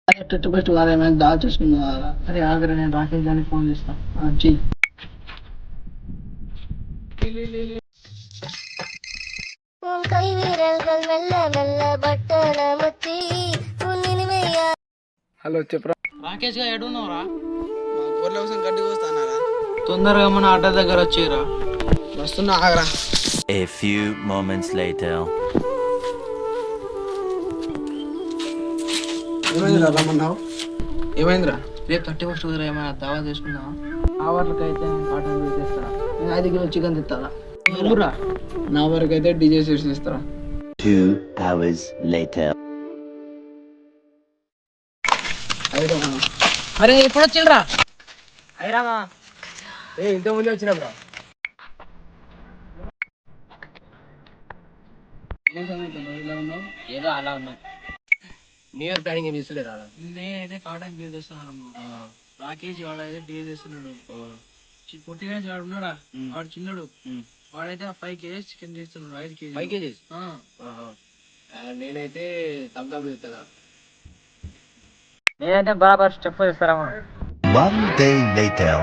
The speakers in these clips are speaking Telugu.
పెట్టుబడి వారు ఏమైనా దాచేసుకున్నారా? అరే ఆగ్రా, నేను రాకేష్ గారికి ఫోన్ చేస్తా. చెయ్యి. హలో చెప్పరా రాకేష్ గా ఎడున్నావురా? ఊర్ల కోసం గడ్డి కోస్తానారా? తొందరగా మన ఆటో దగ్గర వచ్చేరా. వస్తున్నా ఆగరా. A few moments later. ఏమైందిరా రమ్మన్నావు? ఏమైందిరా? రేపు 31 కుదిరా ఏమైనా దావా చేసుకున్నా? ఆ వరకు అయితే కాటన్ తెస్తారా? నేను 5 కిలో చికెన్ తెస్తారా? నువ్వురా నా వరకు అయితే డీజే సెట్స్ ఇస్తారా? 2 hours later. అరే ఎప్పుడు వచ్చిండ్రా? అయిరామా ఇంత ముందే వచ్చినా బ్రో. ఏదో అలా ఉన్నావు. న్యూ ఇయర్ ప్లానింగ్ ఏమి ఇస్తలేరా? నేనైతే కాటన్ బిల్ తెస్తున్నాను. రాకేష్ వాడైతే డీ తెస్తున్నాడు. పుట్టిన వాడు ఉన్నాడా, వాడు చిన్నడు, వాడైతే 5 kgs చికెన్ చేస్తున్నాడు. 5 kgs 5 kgs నేనైతే తమ్ముడు ఇస్తారా? నేనైతే బరాబర్ స్టెప్ ఇస్తారా? 1 day later.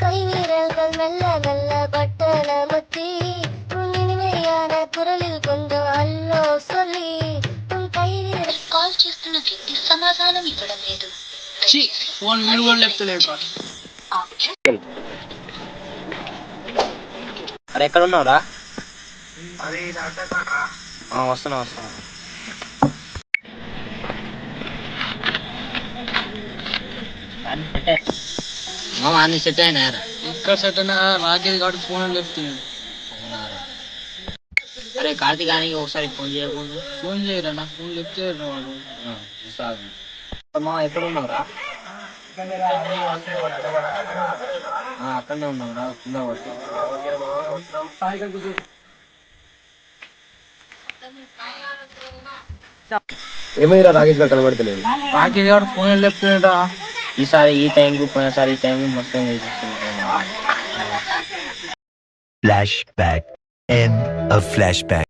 கைவிரல்கள் மெல்ல மெல்ல பட்டன முத்தி உன் இனிமையான குரலில் கொஞ்சம் அல்லோ சொல்லி உன் கைவிரல் కాల్ చేస్తున్న వ్యక్తి సమాధానం ఇవ్వడం లేదు. ఫోన్ వీడు కూడా లేపుతలేడు. అరే ఎక్కడ ఉన్నావురా? వస్తున్నా. అన్ని సెట్ అయినా ఇక్కడ సెట్ అయినా రాకేష్ గారికి ఫోన్ లేపుతున్నాడు. అరే కార్తీకానికి ఒకసారి ఫోన్ చేయకుండా ఫోన్ చేయరా, నాకు ఫోన్ లేపితే వాడు. ఎక్కడ ఉన్నావురా? అక్కడనే ఉన్నావురా? కింద పట్టు. ఏమైనా రాకేష్ గారు కనబడతలేదు. రాకేష్ గారు ఫోన్ లేపుతున్నాడా? ఈసారి ఈ టైంకు పోయినసారి ఈ టైంకు మొత్తం Flashback. End of flashback.